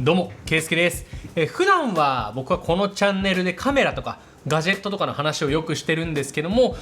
どうも、ケイスケです。普段は僕はこのチャンネルでカメラとかガジェットとかの話をよくしてるんですけども、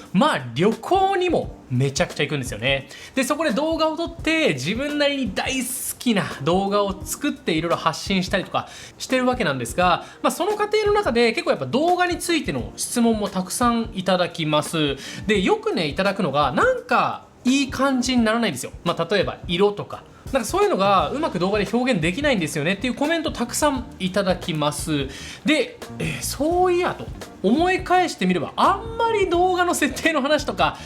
旅行にもめちゃくちゃ行くんですよね。で、そこで動画を撮って自分なりに大好きな動画を作っていろいろ発信したりとかしてるわけなんですが、その過程の中で結構やっぱ動画についての質問もたくさんいただきます。で、よくね、いただくのがなんかいい感じにならないんですよ。例えば色とかそういうのがうまく動画で表現できないんですよねっていうコメントたくさんいただきます。で、そういやと思い返してみればあんまり動画の設定の話とか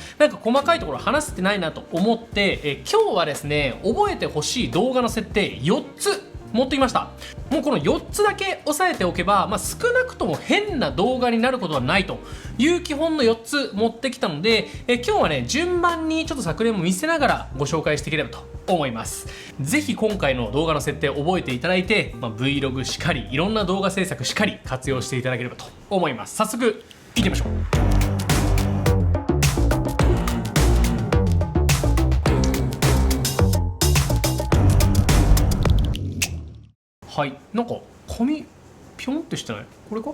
細かいところ話せてないなと思って、今日はですね、覚えてほしい動画の設定4つ持ってきました。もうこの4つだけ押さえておけば、少なくとも変な動画になることはないという基本の4つ持ってきたので、今日はね、順番にちょっと昨年も見せながらご紹介していければと思います。ぜひ今回の動画の設定を覚えていただいて、Vlog しかりいろんな動画制作しかり活用していただければと思います。早速行ってみましょう。はい、髪ピョンってしてない？これか？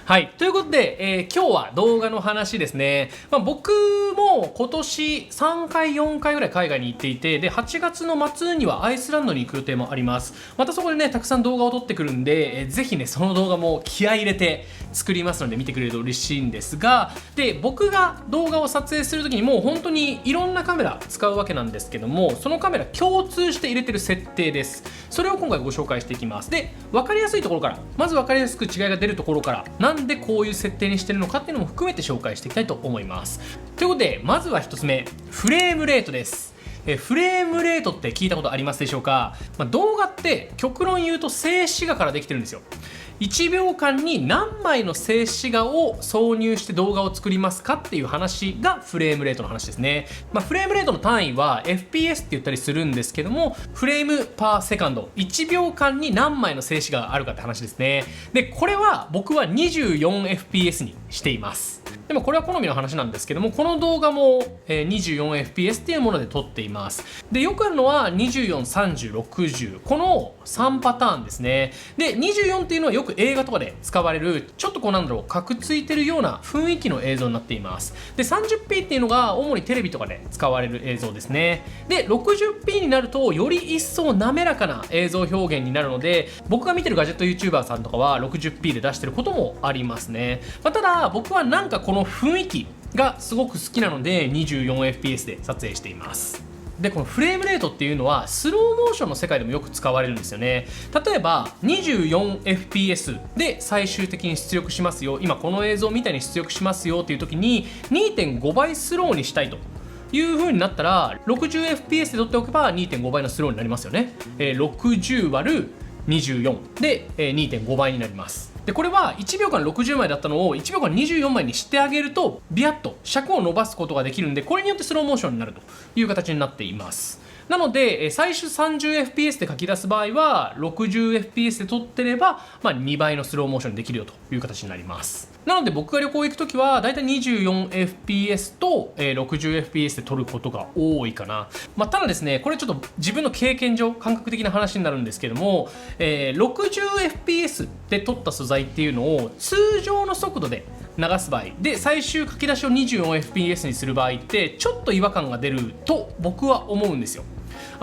はい、ということで、今日は動画の話ですね。僕も今年3回4回ぐらい海外に行っていて、で8月の末にはアイスランドに行く予定もあります。またそこでね、たくさん動画を撮ってくるんで、ぜひね、その動画も気合い入れて作りますので見てくれると嬉しいんですが、で僕が動画を撮影する時にもう本当にいろんなカメラ使うわけなんですけども、そのカメラ共通して入れてる設定です。それを今回ご紹介していきます。で、分かりやすいところから、まず分かりやすく違いが出るところから、なんでこういう設定にしてるのかっていうのも含めて紹介していきたいと思います。ということで、まずは1つ目、フレームレートです。フレームレートって聞いたことありますでしょうか？動画って極論言うと静止画からできてるんですよ。1秒間に何枚の静止画を挿入して動画を作りますかっていう話がフレームレートの話ですね。フレームレートの単位は FPS って言ったりするんですけども、フレームパーセカンド、1秒間に何枚の静止画があるかって話ですね。で、これは僕は 24fps にしています。でもこれは好みの話なんですけども、この動画も 24fps っていうもので撮っています。で、よくあるのは24、30、60、この3パターンですね。で、24っていうのはよく映画とかで使われる、ちょっとカクついてるような雰囲気の映像になっています。で、30p っていうのが主にテレビとかで使われる映像ですね。で、60p になるとより一層滑らかな映像表現になるので、僕が見てるガジェット YouTuber さんとかは 60p で出してることもありますね。ただ僕はこの雰囲気がすごく好きなので 24fps で撮影しています。で、このフレームレートっていうのはスローモーションの世界でもよく使われるんですよね。例えば 24fps で最終的に出力しますよ、今この映像みたいに出力しますよっていう時に 2.5 倍スローにしたいという風になったら 60fps で撮っておけば 2.5 倍のスローになりますよね。60割る24で 2.5 倍になります。で、これは1秒間60枚だったのを1秒間24枚にしてあげるとビヤッと尺を伸ばすことができるんで、これによってスローモーションになるという形になっています。なので最終 30fps で書き出す場合は 60fps で撮ってれば、2倍のスローモーションできるよという形になります。なので僕が旅行行くときはだいたい 24fps と 60fps で撮ることが多いかな。ただですね、これちょっと自分の経験上感覚的な話になるんですけども、60fps で撮った素材っていうのを通常の速度で流す場合で最終書き出しを 24fps にする場合ってちょっと違和感が出ると僕は思うんですよ。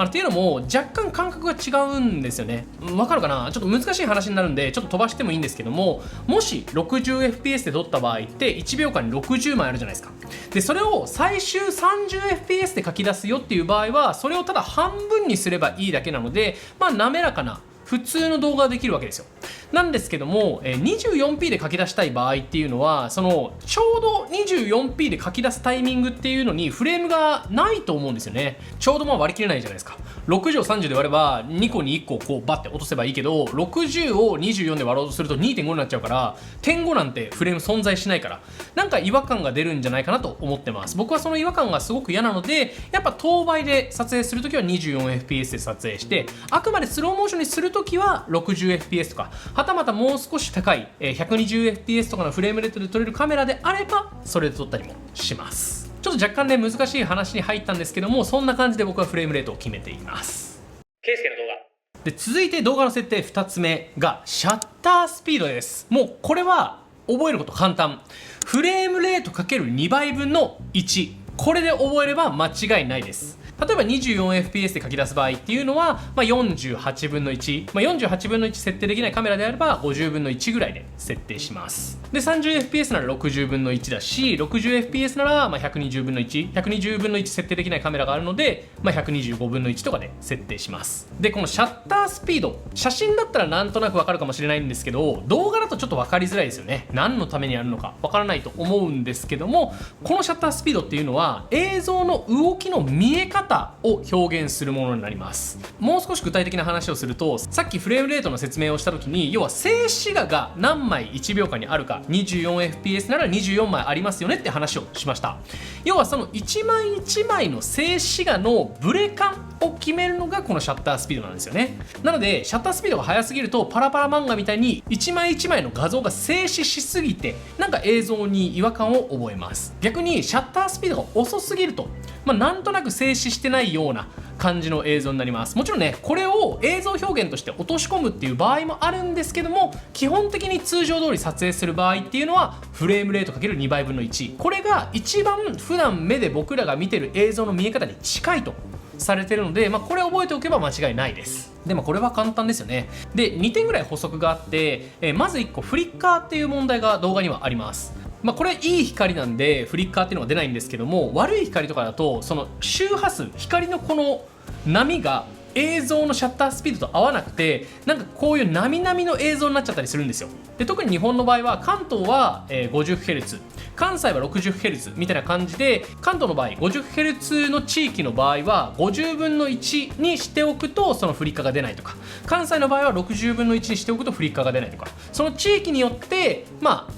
っていうのも若干感覚が違うんですよね。わかるかな？ちょっと難しい話になるんでちょっと飛ばしてもいいんですけども、もし 60fps で撮った場合って1秒間に60枚あるじゃないですか。で、それを最終 30fps で書き出すよっていう場合はそれをただ半分にすればいいだけなので、滑らかな普通の動画ができるわけですよ。なんですけども 24p で書き出したい場合っていうのはちょうど 24p で書き出すタイミングっていうのにフレームがないと思うんですよね。ちょうど割り切れないじゃないですか。60を30で割れば2個に1個こうバッて落とせばいいけど、60を24で割ろうとすると 2.5 になっちゃうから、点5なんてフレーム存在しないから、違和感が出るんじゃないかなと思ってます。僕はその違和感がすごく嫌なので、やっぱ等倍で撮影するときは 24fps で撮影して、あくまでスローモーションにするときは 60fps とか、はたまたもう少し高い 120fps とかのフレームレートで撮れるカメラであればそれで撮ったりもします。ちょっと若干ね、難しい話に入ったんですけども、そんな感じで僕はフレームレートを決めています。ケイスケの動画で続いて動画の設定2つ目がシャッタースピードです。もうこれは覚えること簡単。フレームレート ×2 倍分の1、これで覚えれば間違いないです。例えば 24fps で書き出す場合っていうのは、48分の1、48分の1設定できないカメラであれば50分の1ぐらいで設定します。で 30fps なら60分の1だし、60fps なら120分の1、120分の1設定できないカメラがあるので、125分の1とかで設定します。でこのシャッタースピード、写真だったらなんとなくわかるかもしれないんですけど、動画だとちょっと分かりづらいですよね。何のためにやるのかわからないと思うんですけども、このシャッタースピードっていうのは映像の動きの見え方を表現するものになります。もう少し具体的な話をすると、さっきフレームレートの説明をした時に、要は静止画が何枚1秒間にあるか、24fps なら24枚ありますよねって話をしました。要はその1枚1枚の静止画のブレ感を決めるのがこのシャッタースピードなんですよね。なのでシャッタースピードが速すぎるとパラパラ漫画みたいに1枚1枚の画像が静止しすぎて、なんか映像に違和感を覚えます。逆にシャッタースピードが遅すぎると、なんとなく静止してないような感じの映像になります。もちろんね、これを映像表現として落とし込むっていう場合もあるんですけども、基本的に通常通り撮影する場合っていうのはフレームレート ×2 倍分の1、これが一番普段目で僕らが見てる映像の見え方に近いとされてるので、これを覚えておけば間違いないです。でもこれは簡単ですよね。で2点ぐらい補足があって、まず1個フリッカーっていう問題が動画にはあります。これいい光なんでフリッカーっていうのは出ないんですけども、悪い光とかだとその周波数、光のこの波が映像のシャッタースピードと合わなくて、なんかこういうなみなみの映像になっちゃったりするんですよ。で特に日本の場合は関東は 50Hz、 関西は 60Hz みたいな感じで、関東の場合 50Hz の地域の場合は50分の1にしておくとそのフリッカーが出ないとか、関西の場合は60分の1にしておくとフリッカーが出ないとか、その地域によって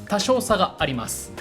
多少差があります。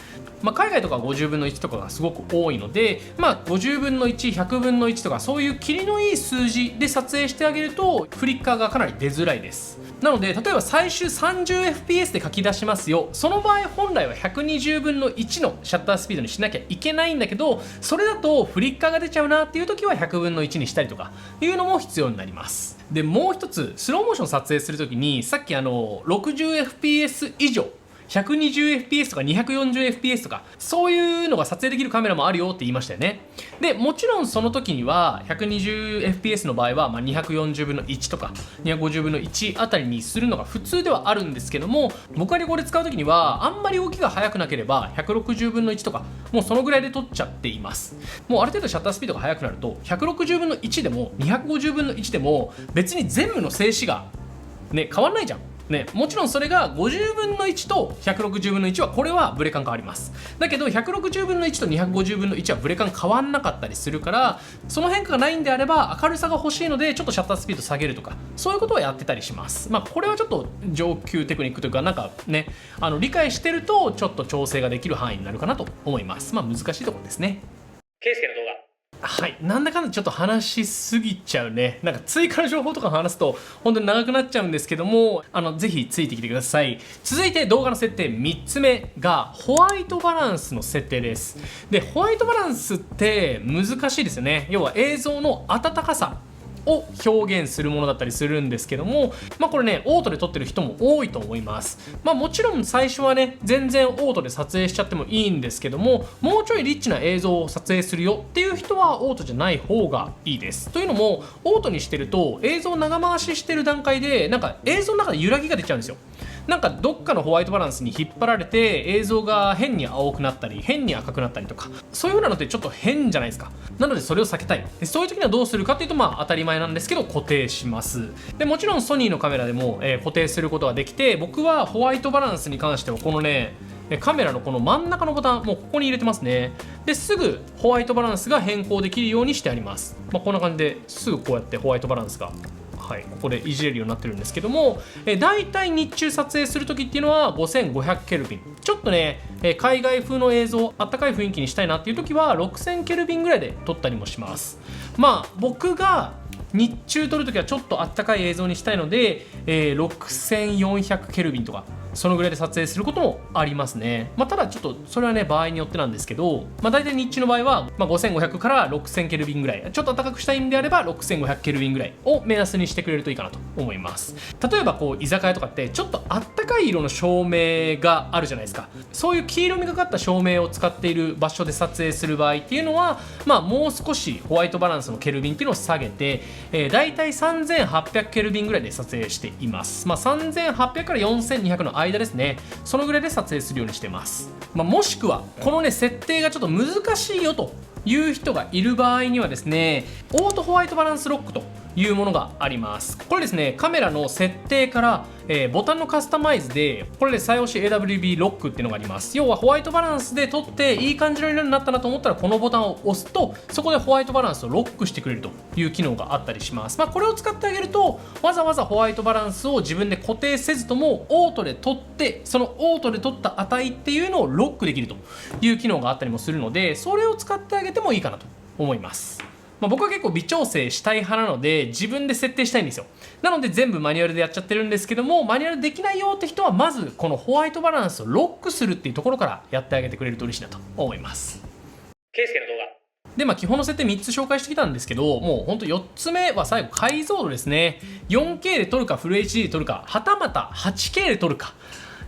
海外とかは50分の1とかがすごく多いので、50分の1、100分の1とかそういう切りのいい数字で撮影してあげるとフリッカーがかなり出づらいです。なので例えば最終 30fps で書き出しますよ、その場合本来は120分の1のシャッタースピードにしなきゃいけないんだけど、それだとフリッカーが出ちゃうなっていう時は100分の1にしたりとかいうのも必要になります。でもう一つ、スローモーション撮影する時にさっき60fps 以上、120fps とか 240fps とかそういうのが撮影できるカメラもあるよって言いましたよね。でもちろんその時には 120fps の場合は240分の1とか250分の1あたりにするのが普通ではあるんですけども、僕がこれ使う時にはあんまり動きが速くなければ160分の1とかもうそのぐらいで撮っちゃっています。もうある程度シャッタースピードが速くなると160分の1でも250分の1でも別に全部の静止がね変わんないじゃんね。もちろんそれが50分の1と160分の1はこれはブレ感変わります。だけど160分の1と250分の1はブレ感変わんなかったりするから、その変化がないんであれば明るさが欲しいのでちょっとシャッタースピード下げるとかそういうことをやってたりします。これはちょっと上級テクニックというかなんかね理解してるとちょっと調整ができる範囲になるかなと思います。難しいところですね。ケイスケの動画、はい、なんだかんだちょっと話しすぎちゃうね。なんか追加の情報とか話すと本当に長くなっちゃうんですけども、ぜひついてきてください。続いて動画の設定3つ目がホワイトバランスの設定です。でホワイトバランスって難しいですよね。要は映像の温かさを表現するものだったりするんですけども、これねオートで撮ってる人も多いと思います。もちろん最初はね全然オートで撮影しちゃってもいいんですけども、もうちょいリッチな映像を撮影するよっていう人はオートじゃない方がいいです。というのもオートにしてると映像長回ししてる段階でなんか映像の中で揺らぎが出ちゃうんですよ。なんかどっかのホワイトバランスに引っ張られて映像が変に青くなったり変に赤くなったりとか、そういう風なのってちょっと変じゃないですか。なのでそれを避けたい。でそういう時にはどうするかっていうと当たり前なんですけど固定します。でもちろんソニーのカメラでも、固定することができて、僕はホワイトバランスに関してはこのねカメラのこの真ん中のボタンもうここに入れてますね。ですぐホワイトバランスが変更できるようにしてあります。こんな感じですぐこうやってホワイトバランスがここでいじれるようになってるんですけども、だいたい日中撮影する時っていうのは5500ケルビン、ちょっとね海外風の映像あったかい雰囲気にしたいなっていう時は6000ケルビンぐらいで撮ったりもします。僕が日中撮るときはちょっとあったかい映像にしたいので、6400ケルビンとかそのぐらいで撮影することもありますね。ただちょっとそれはね場合によってなんですけど、大体日中の場合は、5500から6000ケルビンぐらい、ちょっと暖かくしたいんであれば6500ケルビンぐらいを目安にしてくれるといいかなと思います。例えばこう居酒屋とかってちょっとあったかい色の照明があるじゃないですか。そういう黄色みがかった照明を使っている場所で撮影する場合っていうのは、もう少しホワイトバランスのケルビンっていうのを下げて、だいたい3800ケルビンぐらいで撮影しています。3800から4200の間ですね。そのぐらいで撮影するようにしてます。もしくはこのね設定がちょっと難しいよという人がいる場合にはですね、オートホワイトバランスロックというものがあります。これですね、カメラの設定から、ボタンのカスタマイズで、これで最押し AWB ロックっていうのがあります。要はホワイトバランスで撮っていい感じの色になったなと思ったら、このボタンを押すとそこでホワイトバランスをロックしてくれるという機能があったりします。これを使ってあげると、わざわざホワイトバランスを自分で固定せずともオートで撮って、そのオートで撮った値っていうのをロックできるという機能があったりもするので、それを使ってあげてもいいかなと思います。僕は結構微調整したい派なので自分で設定したいんですよ。なので全部マニュアルでやっちゃってるんですけども、マニュアルできないよって人はまずこのホワイトバランスをロックするっていうところからやってあげてくれると嬉しいなと思います。ケイスケの動画で、基本の設定3つ紹介してきたんですけど、もうほんと4つ目は最後解像度ですね。 4K で撮るかフル HD で撮るか、はたまた 8K で撮るか、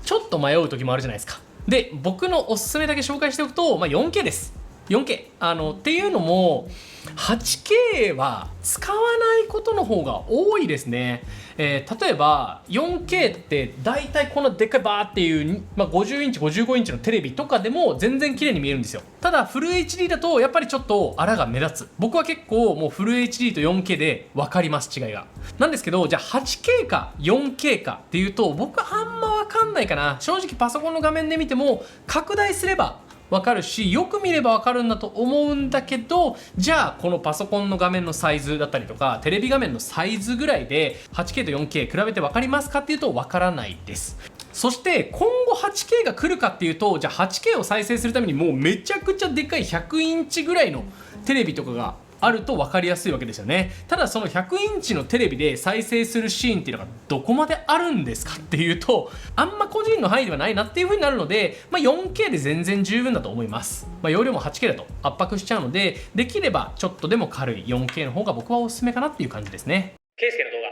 ちょっと迷う時もあるじゃないですか。で、僕のおすすめだけ紹介しておくと、4K です。4K っていうのも 8K は使わないことの方が多いですね。例えば 4K って大体こんなでっかいバーっていう、50インチ55インチのテレビとかでも全然綺麗に見えるんですよ。ただフル HD だとやっぱりちょっと粗が目立つ。僕は結構もうフル HD と 4K で分かります、違いが。なんですけど、じゃあ 8K か 4K かっていうと僕はあんま分かんないかな。正直パソコンの画面で見ても拡大すれば分かるし、よく見れば分かるんだと思うんだけど、じゃあこのパソコンの画面のサイズだったりとかテレビ画面のサイズぐらいで 8K と 4K 比べて分かりますかっていうと分からないです。そして今後 8K が来るかっていうと、じゃあ 8K を再生するためにもうめちゃくちゃでかい100インチぐらいのテレビとかがあると分かりやすいわけですよね。ただその100インチのテレビで再生するシーンっていうのがどこまであるんですかっていうと、あんま個人の範囲ではないなっていう風になるので、4K で全然十分だと思います。容量も 8K だと圧迫しちゃうので、できればちょっとでも軽い 4K の方が僕はおすすめかなっていう感じですね。ケイスケの動画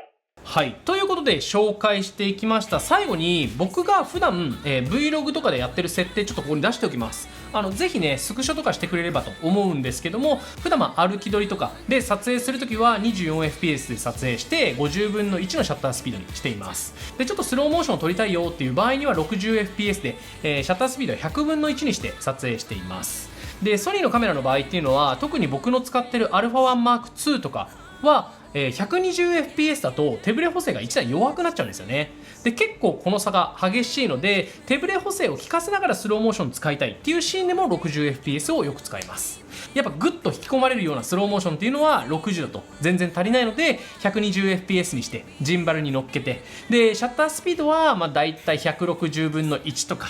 はい、ということで紹介していきました。最後に僕が普段、Vlog とかでやってる設定ちょっとここに出しておきます。ぜひねスクショとかしてくれればと思うんですけども、普段歩き撮りとかで撮影するときは 24fps で撮影して50分の1のシャッタースピードにしています。で、ちょっとスローモーションを撮りたいよっていう場合には 60fps で、シャッタースピードは100分の1にして撮影しています。で、ソニーのカメラの場合っていうのは、特に僕の使ってる α1M2 とかは120fps だと手ブレ補正が1台弱くなっちゃうんですよね。で、結構この差が激しいので、手ブレ補正を効かせながらスローモーション使いたいっていうシーンでも 60fps をよく使います。やっぱグッと引き込まれるようなスローモーションっていうのは60だと全然足りないので 120fps にしてジンバルに乗っけて、でシャッタースピードはだいたい160分の1とか、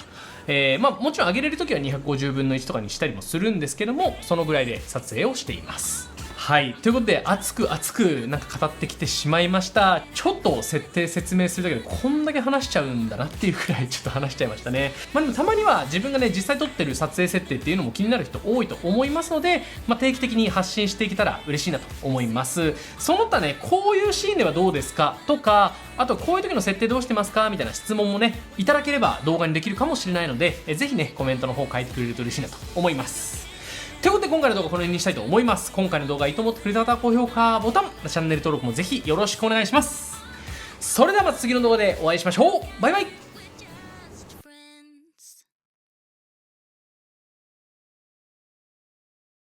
もちろん上げれるときは250分の1とかにしたりもするんですけども、そのぐらいで撮影をしています。はい、ということで熱くなんか語ってきてしまいました。ちょっと設定説明するだけでこんだけ話しちゃうんだなっていうくらいちょっと話しちゃいましたね。でもたまには自分がね実際撮ってる撮影設定っていうのも気になる人多いと思いますので、定期的に発信していけたら嬉しいなと思います。その他ね、こういうシーンではどうですかとか、あとこういう時の設定どうしてますかみたいな質問もねいただければ動画にできるかもしれないので、ぜひねコメントの方書いてくれると嬉しいなと思います。ということで今回の動画はこの辺にしたいと思います。今回の動画いいと思ってくれた方は高評価ボタン、チャンネル登録もぜひよろしくお願いします。それではまた次の動画でお会いしましょう。バイバイ。